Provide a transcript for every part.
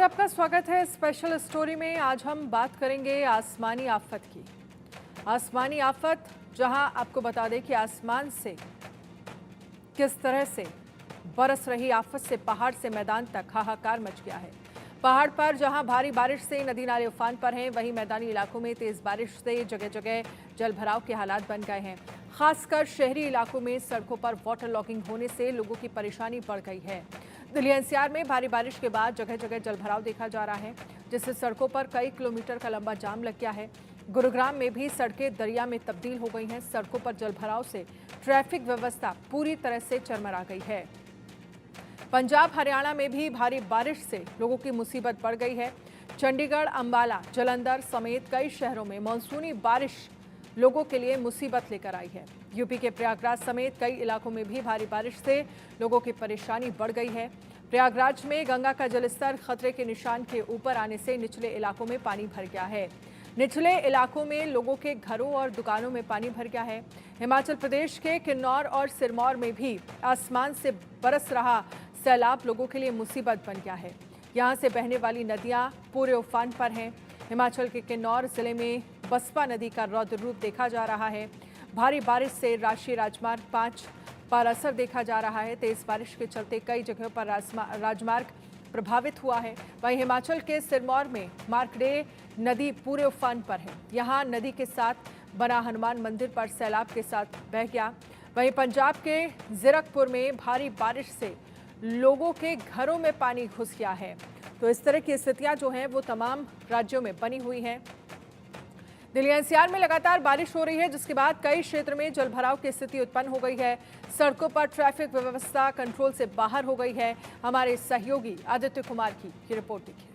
आपका स्वागत है स्पेशल स्टोरी में। आज हम बात करेंगे आसमानी आफत की। आसमानी आफत, जहां आपको बता दें कि आसमान से किस तरह से बरस रही आफत से पहाड़ से मैदान तक हाहाकार मच गया है। पहाड़ पर जहां भारी बारिश से नदी नाले उफान पर हैं, वहीं मैदानी इलाकों में तेज बारिश से जगह जगह जलभराव के हालात बन गए हैं। खासकर शहरी इलाकों में सड़कों पर वाटर लॉगिंग होने से लोगों की परेशानी बढ़ गई है। दिल्ली एनसीआर में भारी बारिश के बाद जगह जगह जलभराव देखा जा रहा है, जिससे सड़कों पर कई किलोमीटर का लंबा जाम लग गया है। गुरुग्राम में भी सड़कें दरिया में तब्दील हो गई हैं। सड़कों पर जलभराव से ट्रैफिक व्यवस्था पूरी तरह से चरमरा गई है। पंजाब हरियाणा में भी भारी बारिश से लोगों की मुसीबत बढ़ गई है। चंडीगढ़, अंबाला, जालंधर समेत कई शहरों में मानसूनी बारिश लोगों के लिए मुसीबत लेकर आई है। यूपी के प्रयागराज समेत कई इलाकों में भी भारी बारिश से लोगों की परेशानी बढ़ गई है। प्रयागराज में गंगा का जलस्तर खतरे के निशान के ऊपर आने से निचले इलाकों में पानी भर गया है। निचले इलाकों में लोगों के घरों और दुकानों में पानी भर गया है। हिमाचल प्रदेश के किन्नौर और सिरमौर में भी आसमान से बरस रहा सैलाब लोगों के लिए मुसीबत बन गया है। यहाँ से बहने वाली नदियाँ पूरे उफान पर हैं। हिमाचल के किन्नौर जिले में बसपा नदी का रौद्र रूप देखा जा रहा है। भारी बारिश से राष्ट्रीय राजमार्ग 5 पर असर देखा जा रहा है। तेज बारिश के चलते कई जगहों पर राजमार्ग प्रभावित हुआ है। वहीं हिमाचल के सिरमौर में मार्कंडेय नदी पूरे उफान पर है। यहाँ नदी के साथ बना हनुमान मंदिर पर सैलाब के साथ बह गया। वहीं पंजाब के जीरकपुर में भारी बारिश से लोगों के घरों में पानी घुस गया है। तो इस तरह की स्थितियां जो हैं वो तमाम राज्यों में बनी हुई हैं। दिल्ली एनसीआर में लगातार बारिश हो रही है, जिसके बाद कई क्षेत्र में जलभराव की स्थिति उत्पन्न हो गई है। सड़कों पर ट्रैफिक व्यवस्था कंट्रोल से बाहर हो गई है। हमारे सहयोगी आदित्य कुमार की रिपोर्ट देखिए।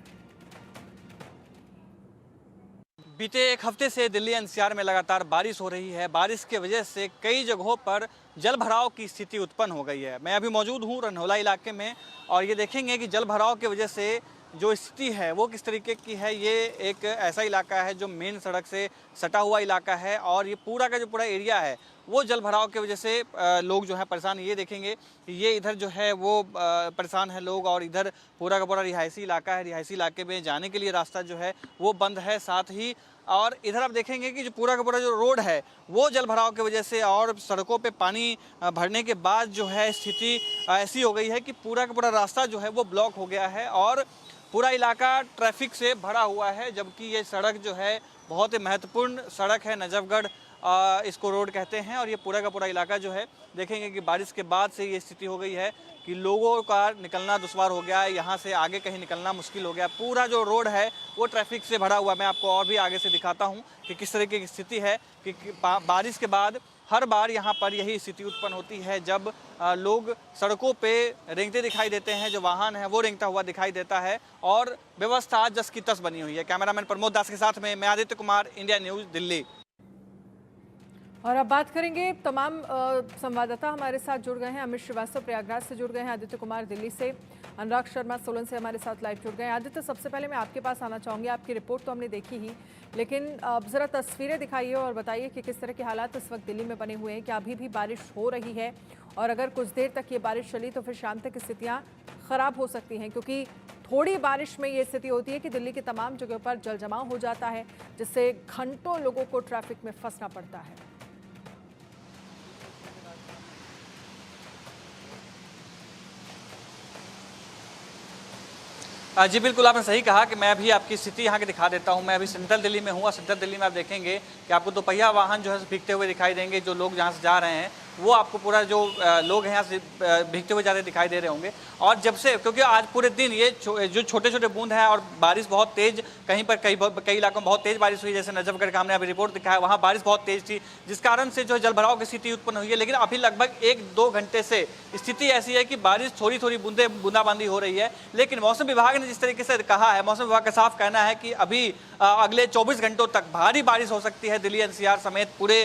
बीते एक हफ्ते से दिल्ली एनसीआर में लगातार बारिश हो रही है। बारिश की वजह से कई जगहों पर जलभराव की स्थिति उत्पन्न हो गई है। मैं अभी मौजूद हूँ रन्हौला इलाके में और ये देखेंगे कि जलभराव की वजह से जो स्थिति है वो किस तरीके की है। ये एक ऐसा इलाका है जो मेन सड़क से सटा हुआ इलाका है और ये पूरा का जो पूरा एरिया है वो जलभराव की वजह से लोग जो है परेशान। ये देखेंगे ये इधर जो है वो परेशान है लोग और इधर पूरा का पूरा रिहायशी इलाका है। रिहायशी इलाके में जाने के लिए रास्ता जो है वो बंद है। साथ ही और इधर आप देखेंगे कि जो पूरा का पूरा जो रोड है वो जलभराव की वजह से और सड़कों पे पानी भरने के बाद जो है स्थिति ऐसी हो गई है कि पूरा का पूरा रास्ता जो है वो ब्लॉक हो गया है और पूरा इलाका ट्रैफिक से भरा हुआ है। जबकि ये सड़क जो है बहुत ही महत्वपूर्ण सड़क है, नजफगढ़ इसको रोड कहते हैं। और ये पूरा का पूरा इलाका जो है देखेंगे कि बारिश के बाद से ये स्थिति हो गई है कि लोगों का निकलना दुश्वार हो गया है। यहाँ से आगे कहीं निकलना मुश्किल हो गया। पूरा जो रोड है वो ट्रैफिक से भरा हुआ। मैं आपको और भी आगे से दिखाता हूँ कि किस तरीके की स्थिति है कि बारिश के बाद हर बार यहाँ पर यही स्थिति उत्पन्न होती है जब लोग सड़कों पे रेंगते दिखाई देते हैं। जो वाहन है वो रेंगता हुआ दिखाई देता है और व्यवस्था जस की तस बनी हुई है। कैमरामैन प्रमोद दास के साथ में मैं आदित्य कुमार, इंडिया न्यूज़, दिल्ली। और अब बात करेंगे, तमाम संवाददाता हमारे साथ जुड़ गए हैं। अमित श्रीवास्तव प्रयागराज से जुड़ गए हैं, आदित्य कुमार दिल्ली से, अनुराग शर्मा सोलन से हमारे साथ लाइव जुड़ गए हैं। आदित्य, सबसे पहले मैं आपके पास आना चाहूँगी। आपकी रिपोर्ट तो हमने देखी ही, लेकिन ज़रा तस्वीरें दिखाइए और बताइए कि किस तरह के हालात इस वक्त दिल्ली में बने हुए हैं। क्या अभी भी बारिश हो रही है और अगर कुछ देर तक ये बारिश चली तो फिर शाम तक स्थितियाँ ख़राब हो सकती हैं? क्योंकि थोड़ी बारिश में ये स्थिति होती है कि दिल्ली की तमाम जगहों पर जल जमाव हो जाता है, जिससे घंटों लोगों को ट्रैफिक में फंसना पड़ता है। जी बिल्कुल, आपने सही कहा कि मैं अभी आपकी स्थिति यहाँ की दिखा देता हूँ। मैं अभी सेंट्रल दिल्ली में हूँ और सेंट्रल दिल्ली में आप देखेंगे कि आपको दोपहिया वाहन जो है भीगते हुए दिखाई देंगे। जो लोग जहाँ से जा रहे हैं वो आपको पूरा जो लोग हैं यहाँ से भीगते हुए जाते दिखाई दे रहे होंगे। और जब से, क्योंकि आज पूरे दिन ये जो छोटे छोटे बूंद हैं और बारिश बहुत तेज, कहीं पर कई इलाकों में बहुत तेज बारिश हुई। जैसे नजफगढ़ का हमने अभी रिपोर्ट दिखाया, वहाँ बारिश बहुत तेज थी, जिस कारण से जो जलभराव की स्थिति उत्पन्न हुई है। लेकिन अभी लगभग 1-2 घंटे से स्थिति ऐसी है कि बारिश थोड़ी थोड़ी बूंदाबांदी हो रही है। लेकिन मौसम विभाग ने जिस तरीके से कहा है, मौसम विभाग का साफ कहना है कि अभी अगले 24 घंटों तक भारी बारिश हो सकती है। दिल्ली एनसीआर समेत पूरे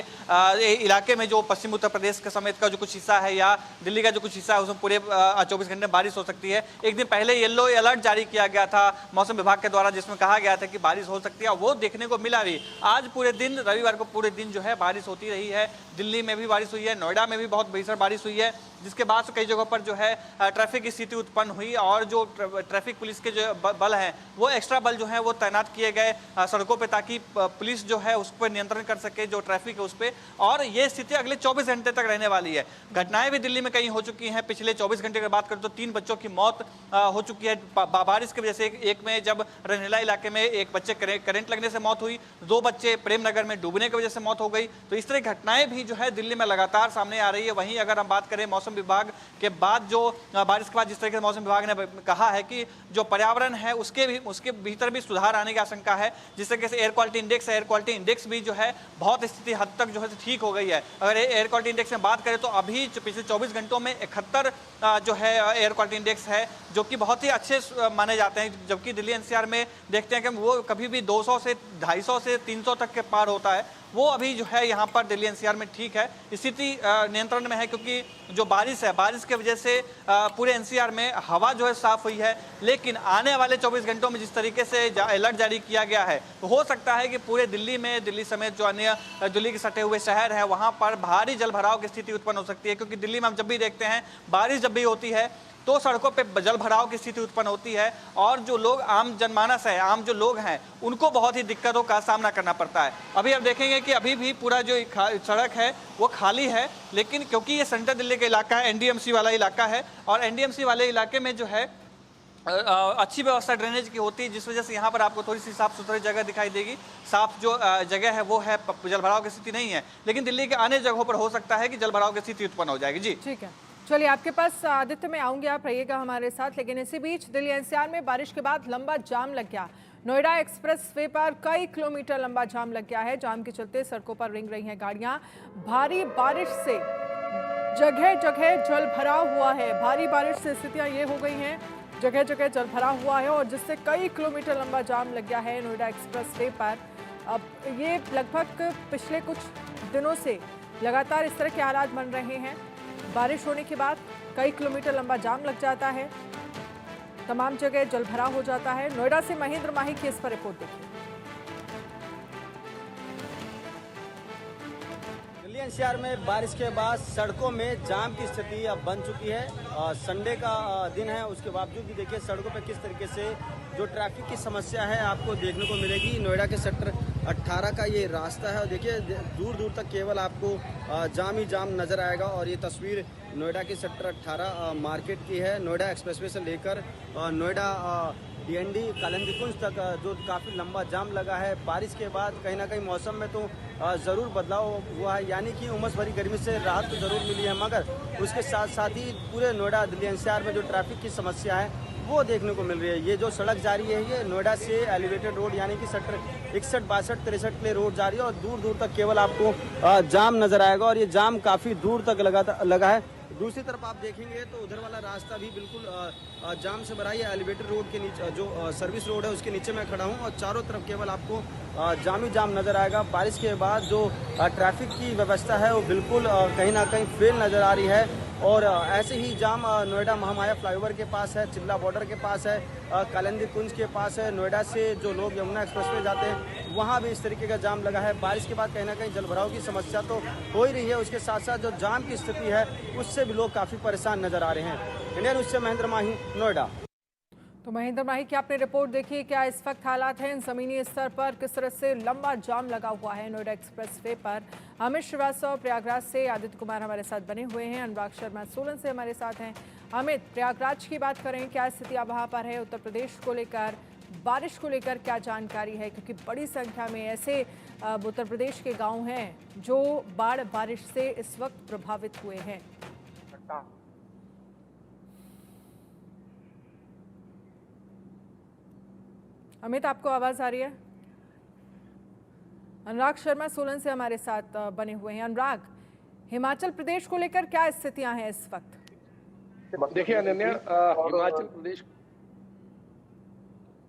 इलाके में, जो पश्चिम उत्तर प्रदेश के समेत का जो कुछ हिस्सा है या दिल्ली का जो कुछ हिस्सा है, उसमें पूरे 24 घंटे में बारिश हो सकती है। एक दिन पहले येलो अलर्ट जारी किया गया था मौसम विभाग के द्वारा, जिसमें कहा गया था कि बारिश हो सकती है, वो देखने को मिला भी। आज पूरे दिन, रविवार को पूरे दिन जो है बारिश होती रही है। दिल्ली में भी बारिश हुई है, नोएडा में भी बहुत भीषण बारिश हुई है जिसके बाद से कई जगहों पर जो है ट्रैफिक की स्थिति उत्पन्न हुई और जो ट्रैफिक पुलिस के जो बल हैं वो एक्स्ट्रा बल जो है वो तैनात किए गए सड़कों पर, ताकि पुलिस जो है उस पर नियंत्रण कर सके जो ट्रैफिक है उस पर। और ये स्थिति अगले 24 घंटे तक रहने वाली है। घटनाएं भी दिल्ली में कहीं हो चुकी हैं। पिछले 24 घंटे की बात करें तो 3 बच्चों की मौत हो चुकी है बारिश की वजह से। एक में जब रनहेला इलाके में एक बच्चे करंट लगने से मौत हुई, 2 बच्चे प्रेमनगर में डूबने की वजह से मौत हो गई। तो इस तरह घटनाएं भी जो है दिल्ली में लगातार सामने आ रही है। वहीं अगर हम बात करें मौसम विभाग के बाद, जो बारिश के बाद जिस तरीके से मौसम विभाग ने कहा है कि जो पर्यावरण है उसके भीतर भी सुधार आने की आशंका है। जिस तरीके से एयर क्वालिटी इंडेक्स है, एयर क्वालिटी इंडेक्स भी जो है बहुत स्थिति हद तक जो है ठीक हो गई है। अगर एयर क्वालिटी इंडेक्स में बात करें तो अभी पिछले 24 घंटों में 71 जो है एयर क्वालिटी इंडेक्स है, जो कि बहुत ही अच्छे माने जाते हैं। जबकि दिल्ली एनसीआर में देखते हैं कि वो कभी भी 200 से 250 से 300 तक के पार होता है। वो अभी जो है यहाँ पर दिल्ली एनसीआर में ठीक है, स्थिति नियंत्रण में है, क्योंकि जो बारिश है, बारिश की वजह से पूरे एनसीआर में हवा जो है साफ हुई है। लेकिन आने वाले 24 घंटों में जिस तरीके से अलर्ट जारी किया गया है, तो हो सकता है कि पूरे दिल्ली में, दिल्ली समेत जो अन्य दिल्ली के सटे हुए शहर हैं वहाँ पर भारी जलभराव की स्थिति उत्पन्न हो सकती है। क्योंकि दिल्ली में हम जब भी देखते हैं बारिश जब भी होती है तो सड़कों पे जल भराव की स्थिति उत्पन्न होती है और जो लोग आम जनमानस है, आम जो लोग हैं, उनको बहुत ही दिक्कतों का सामना करना पड़ता है। अभी हम देखेंगे कि अभी भी पूरा जो सड़क है वो खाली है, लेकिन क्योंकि ये सेंट्रल दिल्ली का इलाका है, एनडीएमसी वाला इलाका है, और एनडीएमसी वाले इलाके में जो है अच्छी व्यवस्था ड्रेनेज की होती है, जिस वजह से यहाँ पर आपको थोड़ी सी साफ सुथरी जगह दिखाई देगी। साफ जो जगह है वो है, जलभराव की स्थिति नहीं है। लेकिन दिल्ली के अन्य जगहों पर हो सकता है कि जलभराव की स्थिति उत्पन्न हो जाएगी। जी ठीक है, चलिए आपके पास आदित्य में आऊंगी, आप रहिएगा हमारे साथ। लेकिन इसी बीच दिल्ली एनसीआर में बारिश के बाद लंबा जाम लग गया। नोएडा एक्सप्रेस वे पर कई किलोमीटर लंबा जाम लग गया है। जाम के चलते सड़कों पर रेंग रही हैं गाड़ियां। भारी बारिश से जगह जगह जल भराव हुआ है। भारी बारिश से स्थितियां ये हो गई हैं, जगह जगह जल भरा हुआ है और जिससे कई किलोमीटर लंबा जाम लग गया है नोएडा एक्सप्रेस वे पर। अब ये लगभग पिछले कुछ दिनों से लगातार इस तरह के हालात बन रहे हैं। बारिश होने के बाद कई किलोमीटर लंबा जाम लग जाता है, तमाम जगह जलभराव हो जाता है। नोएडा से महेंद्र माही की इस पर रिपोर्ट देखिए। दिल्ली एनसीआर में बारिश के बाद सड़कों में जाम की स्थिति अब बन चुकी है। संडे का दिन है, उसके बावजूद भी देखिए सड़कों पर किस तरीके से जो ट्रैफिक की समस्या है आपको देखने को मिलेगी। नोएडा के सेक्टर 18 का ये रास्ता है और देखिए दूर दूर तक केवल आपको जाम ही जाम नज़र आएगा। और ये तस्वीर नोएडा के सेक्टर 18 मार्केट की है। नोएडा एक्सप्रेसवे से लेकर नोएडा डीएनडी कालिंदी तक जो काफ़ी लंबा जाम लगा है। बारिश के बाद कहीं ना कहीं मौसम में तो ज़रूर बदलाव हुआ है, यानी कि उमस भरी गर्मी से राहत तो ज़रूर मिली है, मगर उसके साथ साथ ही पूरे नोएडा दिल्ली एनसीआर में जो ट्रैफिक की समस्या है वो देखने को मिल रही है। ये जो सड़क जा रही है ये नोएडा से एलिवेटेड रोड यानी कि सेक्टर 61, 62, 63 के लिए रोड जा रही है और दूर दूर तक केवल आपको जाम नज़र आएगा और ये जाम काफ़ी दूर तक लगा है। दूसरी तरफ आप देखेंगे तो उधर वाला रास्ता भी बिल्कुल जाम से भरा है। एलिवेटेड रोड के नीचे जो सर्विस रोड है उसके नीचे मैं खड़ा हूँ और चारों तरफ केवल आपको जाम ही जाम नज़र आएगा। बारिश के बाद जो ट्रैफिक की व्यवस्था है वो बिल्कुल कहीं ना कहीं फेल नज़र आ रही है। और ऐसे ही जाम नोएडा महामाया फ्लाईओवर के पास है, चिल्ला बॉर्डर के पास है, कालिंदी कुंज के पास है। नोएडा से जो लोग यमुना एक्सप्रेस में जाते हैं वहाँ भी इस तरीके का जाम लगा है। बारिश के बाद कहीं ना कहीं जलभराव की समस्या तो हो ही रही है, उसके साथ साथ जो जाम की स्थिति है उससे भी लोग काफ़ी परेशान नजर आ रहे हैं। इंडिया न्यूज़ से महेंद्र माही, नोएडा। तो महेंद्र माही की आपने रिपोर्ट देखी, क्या इस वक्त हालात हैं जमीनी स्तर पर, किस तरह से लंबा जाम लगा हुआ है नोएडा एक्सप्रेस वे पर। अमित श्रीवास्तव प्रयागराज से, आदित्य कुमार हमारे साथ बने हुए हैं, अनुराग शर्मा सोलन से हमारे साथ हैं। अमित, प्रयागराज की बात करें, क्या स्थितियां वहां पर है? उत्तर प्रदेश को लेकर, बारिश को लेकर क्या जानकारी है? क्योंकि बड़ी संख्या में ऐसे उत्तर प्रदेश के गाँव हैं जो बाढ़ बारिश से इस वक्त प्रभावित हुए हैं। अमित, आपको आवाज आ रही है? अनुराग शर्मा सोलन से हमारे साथ बने हुए हैं। अनुराग, हिमाचल प्रदेश को लेकर क्या स्थितियां हैं इस वक्त? देखिए अनन्या, हिमाचल प्रदेश।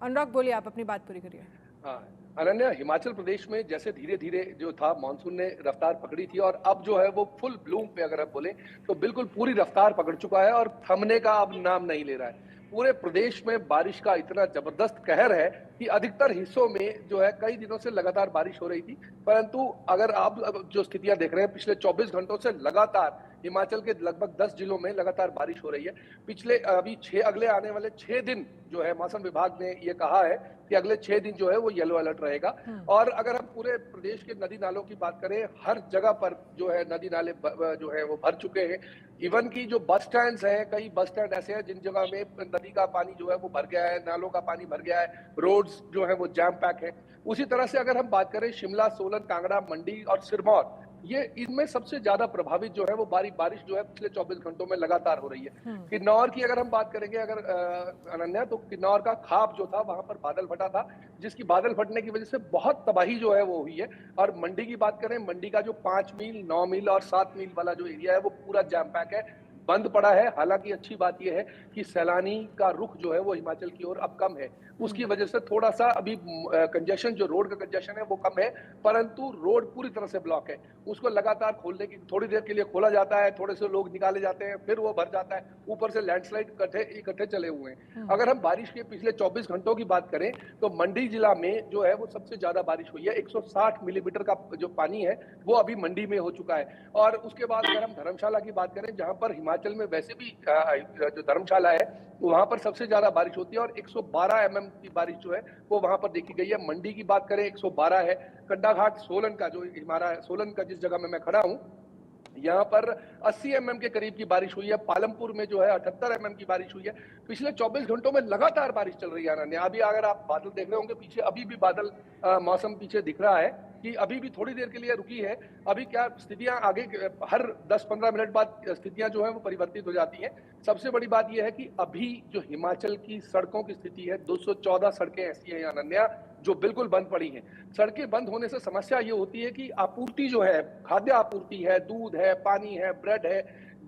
अनुराग बोलिए, आप अपनी बात पूरी करिए। अनन्या, हिमाचल प्रदेश में जैसे धीरे धीरे जो था मानसून ने रफ्तार पकड़ी थी और अब जो है वो फुल ब्लूम पे अगर आप बोले तो बिल्कुल पूरी रफ्तार पकड़ चुका है और थमने का अब नाम नहीं ले रहा है। पूरे प्रदेश में बारिश का इतना जबरदस्त कहर है कि अधिकतर हिस्सों में जो है कई दिनों से लगातार बारिश हो रही थी, परंतु अगर आप जो स्थितियां देख रहे हैं पिछले 24 घंटों से लगातार हिमाचल के लगभग 10 जिलों में लगातार बारिश हो रही है। पिछले अगले आने वाले 6 दिन जो है मौसम विभाग ने ये कहा है कि अगले 6 दिन जो है वो येलो अलर्ट रहेगा। और अगर हम पूरे प्रदेश के नदी नालों की बात करें, हर जगह पर जो है नदी नाले जो है वो भर चुके हैं। इवन की जो बस स्टैंड हैं, कई बस स्टैंड ऐसे हैं जिन जगह में नदी का पानी जो है वो भर गया है, नालों का पानी भर गया है, रोड्स जो है वो जैम पैक है। उसी तरह से अगर हम बात करें शिमला, सोलन, कांगड़ा, मंडी और सिरमौर, ये इनमें सबसे ज्यादा प्रभावित जो है वो बारिश जो है पिछले 24 घंटों में लगातार हो रही है। किन्नौर की अगर हम बात करेंगे अनन्या, तो किन्नौर का खाप जो था वहां पर बादल फटा था, जिसकी बादल फटने की वजह से बहुत तबाही जो है वो हुई है। और मंडी की बात करें, मंडी का जो 5 मील, 9 मील और 7 मील वाला जो एरिया है वो पूरा जैम पैक है, बंद पड़ा है। हालांकि अच्छी बात यह है कि सैलानी का रुख जो है वो हिमाचल की ओर अब कम है, उसकी वजह से थोड़ा सा अभी कंजेशन, जो रोड का कंजेशन है वो कम है, परंतु रोड पूरी तरह से ब्लॉक है। उसको लगातार खोलने की, थोड़ी देर के लिए खोला जाता है, थोड़े से लोग निकाले जाते हैं, फिर वो भर जाता है। ऊपर से लैंडस्लाइड इकट्ठे चले हुए हैं। अगर हम बारिश के पिछले 24 घंटों की बात करें तो मंडी जिला में जो है वो सबसे ज्यादा बारिश हुई है। 160 मिलीमीटर का जो पानी है वो अभी मंडी में हो चुका है। और उसके बाद अगर हम धर्मशाला की बात करें, जहां पर हिमाचल में वैसे भी जो धर्मशाला है वहां पर सबसे ज्यादा बारिश होती है और 112 mm की बारिश जो है वो वहां पर देखी गई है। मंडी की बात करें 112 है। कंडा घाट सोलन का, जो हमारा सोलन का जिस जगह में मैं खड़ा हूं, यहाँ पर 80 mm के करीब की बारिश हुई है। पालमपुर में जो है 78 mm की बारिश हुई है। पिछले 24 घंटों में लगातार बारिश चल रही है अनन्या। अभी अगर आप बादल देख रहे होंगे पीछे, अभी भी बादल मौसम पीछे दिख रहा है कि अभी भी थोड़ी देर के लिए रुकी है। अभी क्या स्थितियां आगे, हर 10-15 मिनट बाद स्थितियां जो है वो परिवर्तित हो जाती हैं। सबसे बड़ी बात यह है कि अभी जो हिमाचल की सड़कों की स्थिति है, 214 सड़कें ऐसी हैं अनन्या जो बिल्कुल बंद पड़ी हैं। सड़कें बंद होने से समस्या ये होती है कि आपूर्ति जो है, खाद्य आपूर्ति है, दूध है, पानी है, ब्रेड है,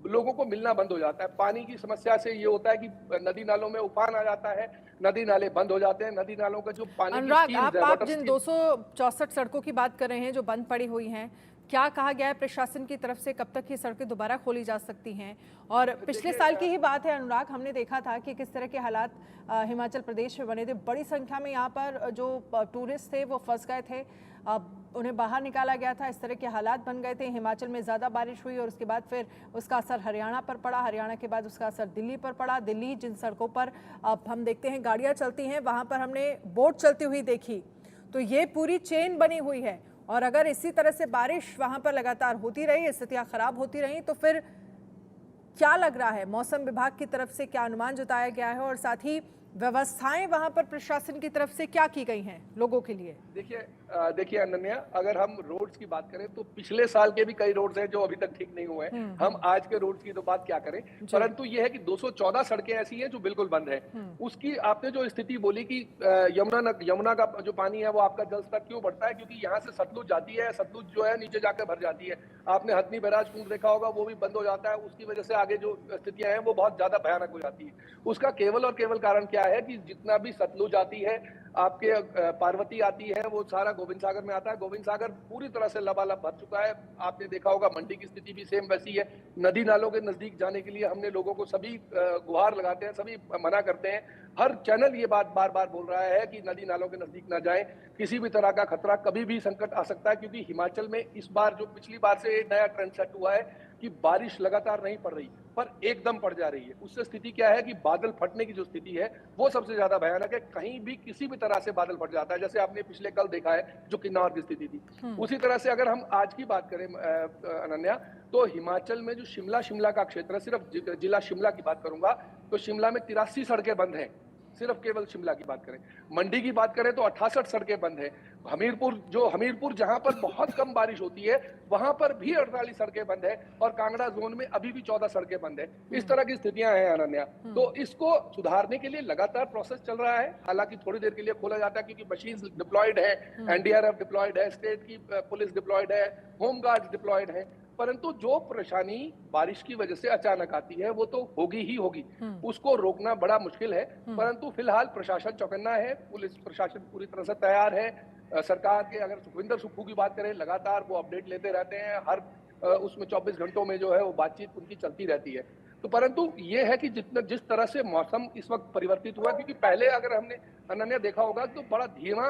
लोगों को मिलना बंद हो जाता है। पानी की समस्या से ये होता है कि नदी नालों में उफान आ जाता है, नदी नाले बंद हो जाते हैं, नदी नालों का जो पानी अनुराग, आप जिन 264 सड़कों की बात कर रहे हैं जो बंद पड़ी हुई हैं, क्या कहा गया है प्रशासन की तरफ से, कब तक ये सड़कें दोबारा खोली जा सकती हैं? और पिछले साल की ही बात है अनुराग, हमने देखा था कि किस तरह के हालात हिमाचल प्रदेश में बने थे। बड़ी संख्या में यहाँ पर जो टूरिस्ट थे वो फंस गए थे, उन्हें बाहर निकाला गया था, इस तरह के हालात बन गए थे। हिमाचल में ज़्यादा बारिश हुई और उसके बाद फिर उसका असर हरियाणा पर पड़ा, हरियाणा के बाद उसका असर दिल्ली पर पड़ा। दिल्ली जिन सड़कों पर अब हम देखते हैं गाड़ियाँ चलती हैं, वहाँ पर हमने बोट चलती हुई देखी। तो ये पूरी चेन बनी हुई है और अगर इसी तरह से बारिश वहाँ पर लगातार होती रही, स्थितियाँ खराब होती रही, तो फिर क्या लग रहा है, मौसम विभाग की तरफ से क्या अनुमान जताया गया है और साथ ही व्यवस्थाएं वहां पर प्रशासन की तरफ से क्या की गई हैं लोगों के लिए? देखिए अनन्या, अगर हम रोड्स की बात करें तो पिछले साल के भी कई रोड्स हैं जो अभी तक ठीक नहीं हुए हैं। हम आज के रोड्स की तो बात क्या करें, परंतु ये है कि 214 सड़कें ऐसी हैं जो बिल्कुल बंद है। उसकी आपने जो स्थिति बोली कि यमुना का जो पानी है वो आपका जल स्तर क्यों बढ़ता है, क्योंकि यहाँ से सतलुज जाती है, सतलुज जो है नीचे जाकर भर जाती है। आपने हथनी बैराज कुंड देखा होगा, वो भी बंद हो जाता है। उसकी वजह से आगे जो स्थितियां हैं वो बहुत ज्यादा भयानक हो जाती है। उसका केवल और केवल कारण क्या है कि जितना भी सतलुज आती है, आपके पार्वती आती है, वो सारा गोविंद सागर में आता है। गोविंद सागर पूरी तरह से लबालब भर चुका है। आपने देखा होगा मंडी की स्थिति भी सेम वैसी है। नदी नालों के नजदीक जाने के लिए हमने लोगों को सभी गुहार लगाते हैं, सभी मना करते हैं। हर चैनल ये बात बार बार बोल रहा है कि नदी नालों के नजदीक ना जाएं, किसी भी तरह का खतरा, कभी भी संकट आ सकता है। क्योंकि हिमाचल में इस बार जो पिछली बार से एक नया ट्रेंड सेट हुआ है कि बारिश लगातार नहीं पड़ रही पर एकदम पड़ जा रही है। उससे स्थिति क्या है कि बादल फटने की जो स्थिति है वो सबसे ज्यादा भयानक है। कहीं भी किसी भी तरह से बादल फट जाता है, जैसे आपने पिछले कल देखा है जो किन्नौर की स्थिति थी। उसी तरह से अगर हम आज की बात करें अनन्या, तो हिमाचल में जो शिमला का क्षेत्र है, सिर्फ जिला शिमला की बात करूंगा तो शिमला में 83 सड़कें बंद हैं, सिर्फ केवल शिमला की बात करें। मंडी की बात करें तो 68 सड़कें बंद है। हमीरपुर जहां पर बहुत कम बारिश होती है वहां पर भी 48 सड़कें बंद है और कांगड़ा जोन में अभी भी 14 सड़कें बंद है। इस तरह की स्थितियां हैं अनन्या। तो इसको सुधारने के लिए लगातार प्रोसेस चल रहा है। हालांकि थोड़ी देर के लिए खोला जाता है क्योंकि मशीन डिप्लॉयड है, एनडीआरएफ डिप्लॉयड है, स्टेट की पुलिस डिप्लॉयड है, होमगार्ड डिप्लॉयड है। परंतु जो परेशानी बारिश की वजह से अचानक आती है वो तो होगी ही होगी, उसको रोकना बड़ा मुश्किल है। परंतु फिलहाल प्रशासन चौकन्ना है, पुलिस प्रशासन पूरी तरह से तैयार है। सरकार के अगर सुखविंदर सुक्खू की बात करें, लगातार वो अपडेट लेते रहते हैं। हर उसमें 24 घंटों में जो है वो बातचीत उनकी चलती रहती है। तो परंतु ये है कि जिस तरह से मौसम इस वक्त परिवर्तित हुआ, क्योंकि पहले अगर हमने अनन्या देखा होगा तो बड़ा धीमा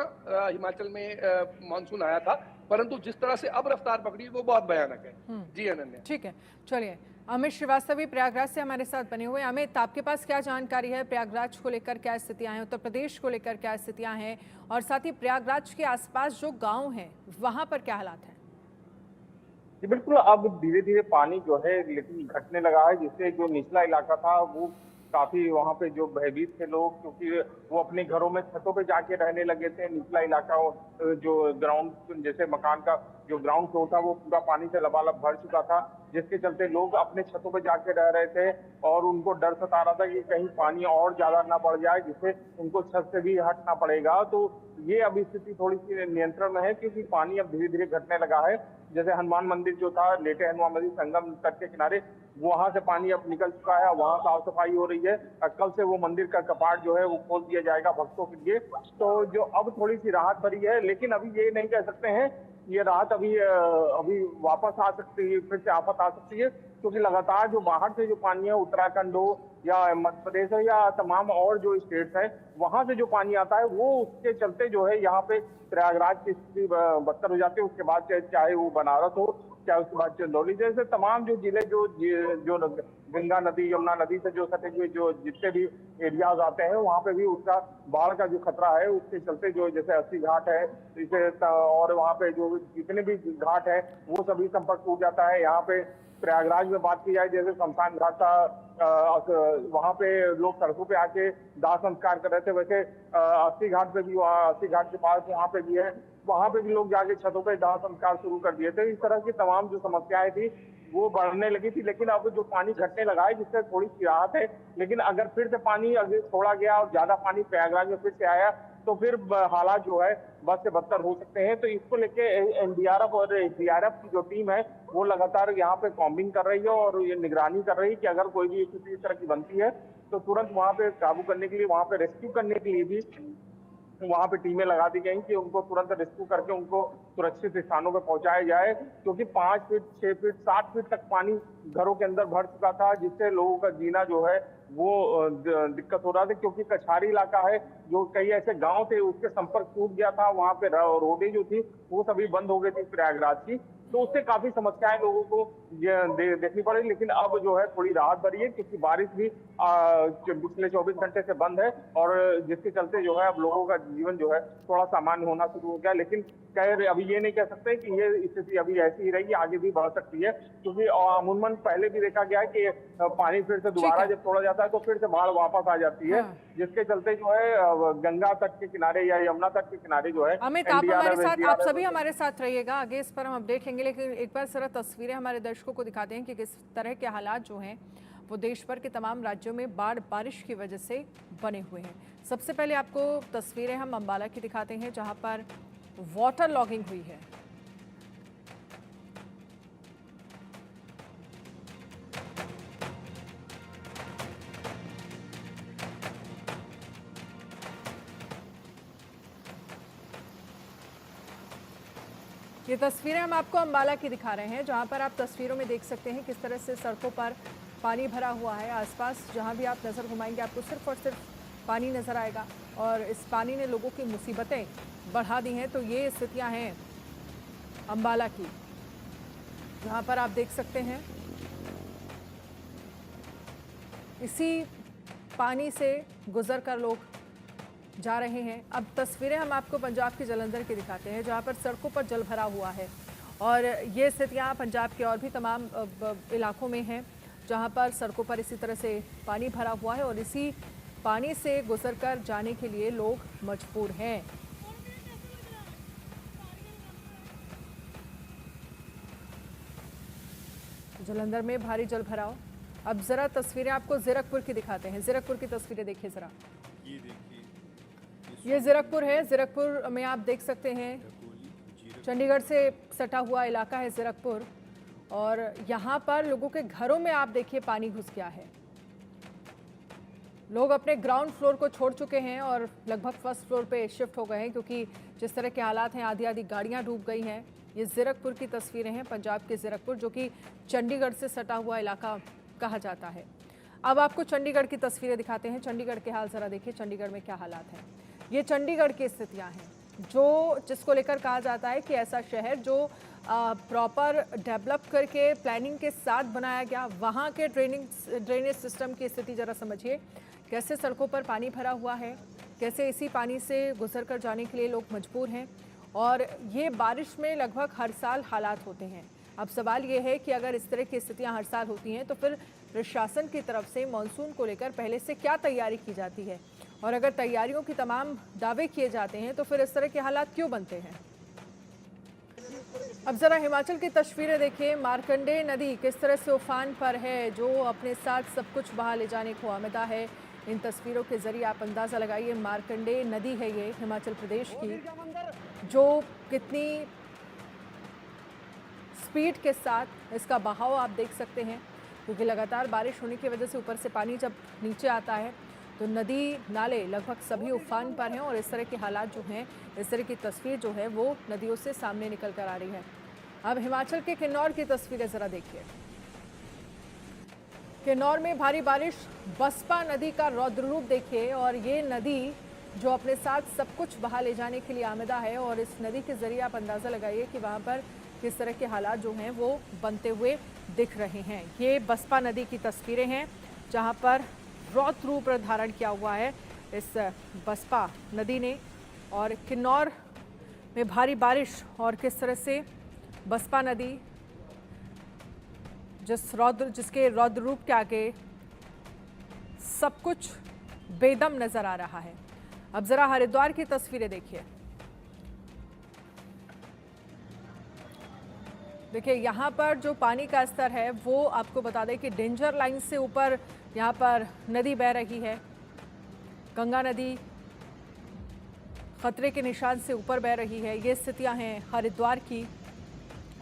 हिमाचल में मानसून आया था, परंतु जिस तरह से अब रफ्तार पकड़ी वो बहुत भयानक है। जी अनन्या। ठीक है, चलिए। अमित श्रीवास्तव भी प्रयागराज से हमारे साथ बने हुए हैं। अमित, आपके पास क्या जानकारी है? प्रयागराज को लेकर क्या स्थितियां हैं, उत्तर प्रदेश को लेकर क्या स्थितियां हैं, और साथ ही प्रयागराज के आसपास जो गांव हैं वहां पर क्या हालात हैं? जी बिल्कुल, अब धीरे धीरे पानी जो है लेकिन घटने लगा है, जिससे जो निचला इलाका था वो काफी वहां पे जो भयभीत थे लोग, क्योंकि वो अपने घरों में छतों पे जाके रहने लगे थे। निचला इलाका जो ग्राउंड जैसे मकान का जो ग्राउंड फ्लोर था वो पूरा पानी से लबालब भर चुका था, जिसके चलते लोग अपने छतों पे जाके रह रहे थे और उनको डर सता रहा था कि कहीं पानी और ज्यादा ना बढ़ जाए जिससे उनको छत से भी हटना पड़ेगा। तो ये अब स्थिति थोड़ी सी नियंत्रण में है, क्योंकि पानी अब धीरे धीरे घटने लगा है। जैसे हनुमान मंदिर जो था, लेटे हनुमान मंदिर संगम तट के किनारे, वहां से पानी अब निकल चुका है, वहां साफ सफाई हो रही है। कल से वो मंदिर का कपाट जो है वो खोल दिया जाएगा भक्तों के लिए। तो जो अब थोड़ी सी राहत भरी है, लेकिन अभी ये नहीं कह सकते हैं ये राहत अभी वापस आ सकती है, फिर से आफत आ सकती है, क्योंकि लगातार जो बाहर से जो पानी है, उत्तराखंड हो या मध्य प्रदेश हो या तमाम और जो स्टेट्स है, वहां से जो पानी आता है वो उसके चलते जो है यहाँ पे प्रयागराज की स्थिति बदतर हो जाती है। उसके बाद चाहे वो बनारस हो, चाहे उसके बाद चंदौली, जैसे तमाम जो जिले जो गंगा नदी, यमुना नदी से जो सटे हुए जो जितने भी एरियाज आते हैं, वहाँ पे भी उसका बाढ़ का जो खतरा है, उसके चलते जो जैसे 80 घाट है इसे और वहाँ पे जो जितने भी घाट है वो सभी संपर्क टूट जाता है। यहाँ पे प्रयागराज में बात की जाए, जैसे शमशान घाट था, वहाँ पे लोग सड़कों पे आके दाह संस्कार कर रहे थे, वैसे 80 घाट पे भी, 80 घाट के पास वहाँ पे भी है, वहाँ पे भी लोग जाके छतों पे दाह संस्कार शुरू कर दिए थे। इस तरह की तमाम जो समस्याएं थी वो बढ़ने लगी थी, लेकिन अब जो पानी घटने लगा है जिससे थोड़ी सी राहत है। लेकिन अगर फिर से पानी अगर छोड़ा गया और ज्यादा पानी प्रयागराज में फिर से आया तो फिर हालात जो है बद से बदतर हो सकते हैं। तो इसको लेके एनडीआरएफ और एसडीआरएफ की जो टीम है वो लगातार यहाँ पे कॉम्बिंग कर रही है और ये निगरानी कर रही है कि अगर कोई भी स्थिति इस तरह की बनती है तो तुरंत वहाँ पे काबू करने के लिए, वहाँ पे रेस्क्यू करने के लिए भी वहां पे टीमें लगा दी गई कि उनको तुरंत रेस्क्यू करके उनको सुरक्षित स्थानों पे पहुंचाया जाए, क्योंकि 5 फीट, 6 फीट, 7 फीट तक पानी घरों के अंदर भर चुका था, जिससे लोगों का जीना जो है वो दिक्कत हो रहा था। क्योंकि कछारी इलाका है, जो कई ऐसे गांव थे उसके संपर्क टूट गया था, वहां पे रोडें जो थी वो सभी बंद हो गई थी प्रयागराज की, तो उससे काफी समस्याएं लोगों को देखनी पड़ी। लेकिन अब जो है थोड़ी राहत भरी है, क्योंकि बारिश भी पिछले 24 घंटे से बंद है और जिसके चलते जो है अब लोगों का जीवन जो है थोड़ा सामान्य होना शुरू हो गया। लेकिन अभी ये नहीं कह सकते कि ये स्थिति अभी ऐसी ही रहेगी, आगे भी बढ़ सकती है, क्योंकि अमूमन पहले भी देखा गया है कि पानी फिर से दोबारा जब छोड़ा जाता है तो फिर से बाढ़ वापस आ जाती है, जिसके चलते जो है गंगा तट के किनारे या यमुना तट के किनारे जो है। अमित, आप हमारे साथ, आप सभी हमारे साथ रहिएगा, आगे इस पर हम अपडेट लेंगे, लेकिन एक बार जरा तस्वीरें हमारे दर्शकों को दिखाते हैं कि किस तरह के हालात जो हैं वो देश भर के तमाम राज्यों में बाढ़ बारिश की वजह से बने हुए हैं। सबसे पहले आपको तस्वीरें हम अंबाला की दिखाते हैं, जहां पर वाटर लॉगिंग हुई है। ये तस्वीरें हम आपको अंबाला की दिखा रहे हैं, जहां पर आप तस्वीरों में देख सकते हैं किस तरह से सड़कों पर पानी भरा हुआ है। आसपास जहां भी आप नज़र घुमाएंगे आपको सिर्फ और सिर्फ पानी नज़र आएगा, और इस पानी ने लोगों की मुसीबतें बढ़ा दी हैं। तो ये स्थितियां हैं अंबाला की, जहां पर आप देख सकते हैं इसी पानी से गुजर कर लोग जा रहे हैं। अब तस्वीरें हम आपको पंजाब के जालंधर की दिखाते हैं, जहां पर सड़कों पर जल भरा हुआ है, और ये स्थितियां पंजाब के और भी तमाम इलाकों में हैं, जहां पर सड़कों पर इसी तरह से पानी भरा हुआ है और इसी पानी से गुजरकर जाने के लिए लोग मजबूर हैं। जालंधर में भारी जल भराव। अब जरा तस्वीरें आपको जीरकपुर की दिखाते हैं, जीरकपुर की तस्वीरें देखिए जरा। ये देखिए, ये जीरकपुर है, जीरकपुर में आप देख सकते हैं चंडीगढ़ से सटा हुआ इलाका है जीरकपुर, और यहाँ पर लोगों के घरों में आप देखिए पानी घुस गया है। लोग अपने ग्राउंड फ्लोर को छोड़ चुके हैं और लगभग फर्स्ट फ्लोर पे शिफ्ट हो गए हैं, क्योंकि जिस तरह के हालात हैं आधी आधी गाड़ियाँ डूब गई हैं। ये जीरकपुर की तस्वीरें हैं, पंजाब के जीरकपुर, जो कि चंडीगढ़ से सटा हुआ इलाका कहा जाता है। अब आपको चंडीगढ़ की तस्वीरें दिखाते हैं। चंडीगढ़ के हाल ज़रा देखिए, चंडीगढ़ में क्या हालात हैं। ये चंडीगढ़ की स्थितियां हैं, जो जिसको लेकर कहा जाता है कि ऐसा शहर जो प्रॉपर डेवलप करके प्लानिंग के साथ बनाया गया। वहाँ के ड्रेनेज सिस्टम की स्थिति ज़रा समझिए, कैसे सड़कों पर पानी भरा हुआ है, कैसे इसी पानी से गुजर कर जाने के लिए लोग मजबूर हैं। और ये बारिश में लगभग हर साल हालात होते हैं। अब सवाल ये है कि अगर इस तरह की स्थितियां हर साल होती हैं तो फिर प्रशासन की तरफ से मानसून को लेकर पहले से क्या तैयारी की जाती है, और अगर तैयारियों की तमाम दावे किए जाते हैं तो फिर इस तरह के हालात क्यों बनते हैं। अब ज़रा हिमाचल की तस्वीरें देखिए। मार्कंडेय नदी किस तरह से उफान पर है, जो अपने साथ सब कुछ बहा ले जाने को आमदा है। इन तस्वीरों के जरिए आप अंदाज़ा लगाइए, मार्कंडेय नदी है ये हिमाचल प्रदेश की, जो कितनी स्पीड के साथ इसका बहाव आप देख सकते हैं, क्योंकि लगातार बारिश होने की वजह से ऊपर से पानी जब नीचे आता है तो नदी नाले लगभग सभी उफान पर हैं। और इस तरह के हालात जो हैं, इस तरह की तस्वीर जो है वो नदियों से सामने निकल कर आ रही है। अब हिमाचल के किन्नौर की तस्वीरें ज़रा देखिए। किन्नौर में भारी बारिश, बसपा नदी का रौद्र रूप देखिए। और ये नदी जो अपने साथ सब कुछ बहा ले जाने के लिए आमदा है, और इस नदी के ज़रिए आप अंदाज़ा लगाइए कि वहाँ पर किस तरह के हालात जो हैं वो बनते हुए दिख रहे हैं। ये बसपा नदी की तस्वीरें हैं जहाँ पर रौद्र रूप धारण किया हुआ है इस बसपा नदी ने। और किन्नौर में भारी बारिश और किस तरह से बसपा नदी जिसके रौद्र रूप के आगे सब कुछ बेदम नजर आ रहा है। अब जरा हरिद्वार की तस्वीरें देखिए। देखिए यहाँ पर जो पानी का स्तर है वो आपको बता दें कि डेंजर लाइन से ऊपर यहाँ पर नदी बह रही है। गंगा नदी खतरे के निशान से ऊपर बह रही है। ये स्थितियाँ हैं हरिद्वार की।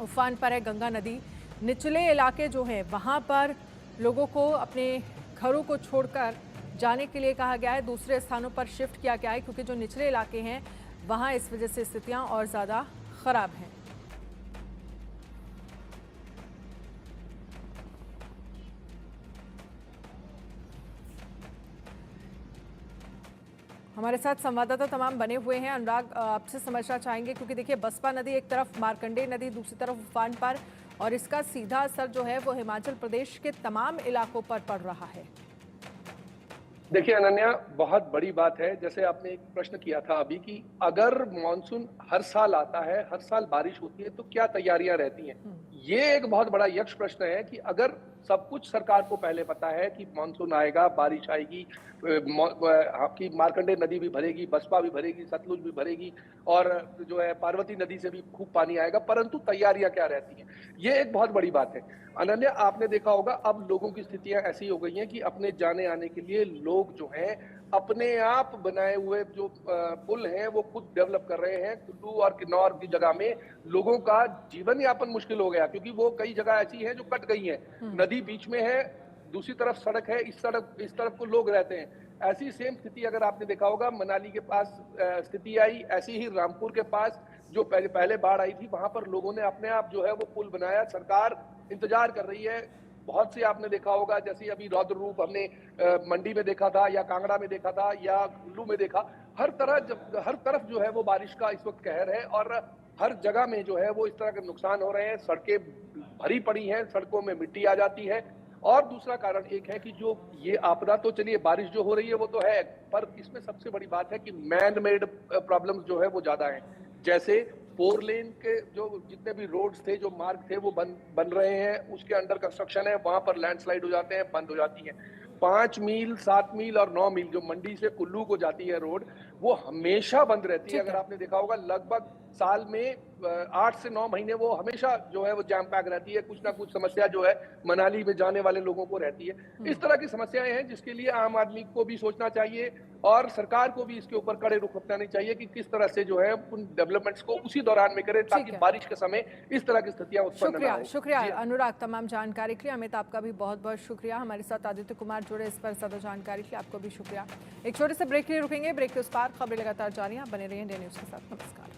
उफान पर है गंगा नदी। निचले इलाके जो हैं वहाँ पर लोगों को अपने घरों को छोड़कर जाने के लिए कहा गया है, दूसरे स्थानों पर शिफ्ट किया गया है, क्योंकि जो निचले इलाके हैं वहाँ इस वजह से स्थितियाँ और ज़्यादा ख़राब हैं। हमारे साथ संवाददाता तमाम बने हुए हैं। अनुराग, आपसे समझना चाहेंगे, क्योंकि देखिए बसपा नदी एक तरफ, मार्कंडेय नदी दूसरी तरफ उफान पर, और इसका सीधा असर जो है वो हिमाचल प्रदेश के तमाम इलाकों पर पड़ रहा है। देखिए अनन्या, बहुत बड़ी बात है। जैसे आपने एक प्रश्न किया था अभी कि अगर मानसून हर साल आता है, हर साल बारिश होती है, तो क्या तैयारियां रहती हैं। ये एक बहुत बड़ा यक्ष प्रश्न है कि अगर सब कुछ सरकार को पहले पता है कि मानसून आएगा, बारिश आएगी, आपकी मार्कंडेय नदी भी भरेगी, बसपा भी भरेगी, सतलुज भी भरेगी, और जो है पार्वती नदी से भी खूब पानी आएगा, परंतु तैयारियां क्या रहती हैं, ये एक बहुत बड़ी बात है। अनन्या, आपने देखा होगा अब लोगों की स्थितियां ऐसी हो गई हैं कि अपने जाने आने के लिए लोग जो हैं अपने आप बनाए हुए जो पुल हैं वो खुद डेवलप कर रहे हैं। कुल्लू और किन्नौर की जगह में लोगों का जीवन यापन मुश्किल हो गया, क्योंकि वो कई जगह ऐसी हैं जो कट गई हैं। नदी बीच में है, दूसरी तरफ सड़क है, इस तरफ को लोग रहते हैं। ऐसी सेम स्थिति अगर आपने देखा होगा मनाली के पास स्थिति आई, ऐसी ही रामपुर के पास जो पहले बाढ़ आई थी, वहां पर लोगों ने अपने आप जो है वो पुल बनाया। सरकार इंतजार कर रही है। बहुत से आपने देखा होगा, जैसे अभी रौद्र रूप हमने मंडी में देखा था, या कांगड़ा में देखा था, या कुल्लू में देखा। हर तरफ जो है वो बारिश का इस वक्त कहर है, और हर जगह में जो है वो इस तरह के नुकसान हो रहे हैं। सड़कें भरी पड़ी हैं, सड़कों में मिट्टी आ जाती है। और दूसरा कारण एक है कि जो ये आपदा, तो चलिए बारिश जो हो रही है वो तो है, पर इसमें सबसे बड़ी बात है कि मैन मेड प्रॉब्लम्स जो है वो ज्यादा हैं। जैसे 4 लेन के जो जितने भी रोड्स थे, जो मार्ग थे, वो बन रहे हैं, उसके अंडर कंस्ट्रक्शन है, वहां पर लैंडस्लाइड हो जाते हैं, बंद हो जाती है। 5 मील, 7 मील और 9 मील जो मंडी से कुल्लू को जाती है रोड, वो हमेशा बंद रहती है। अगर आपने देखा होगा लगभग साल में 8 से 9 महीने वो हमेशा जो है वो जैम पैक रहती है। कुछ ना कुछ समस्या जो है मनाली में जाने वाले लोगों को रहती है। इस तरह की समस्याएं हैं जिसके लिए आम आदमी को भी सोचना चाहिए, और सरकार को भी इसके ऊपर कड़े रुख अपनाने चाहिए कि किस तरह से जो है उन डेवलपमेंट्स को उसी दौरान में करें, ताकि बारिश के समय इस तरह की स्थितियां उत्पन्न ना हो। शुक्रिया अनुराग, तमाम जानकारी के लिए। अमित, आपका भी बहुत बहुत शुक्रिया। हमारे साथ आदित्य कुमार जुड़े इस पर ज्यादा जानकारी के लिए, आपको भी शुक्रिया। एक छोटे से ब्रेक के लिए रुकेंगे, ब्रेक के उस पार खबरें लगातार जारी हैं, बने रहिए इंडिया न्यूज के साथ। नमस्कार।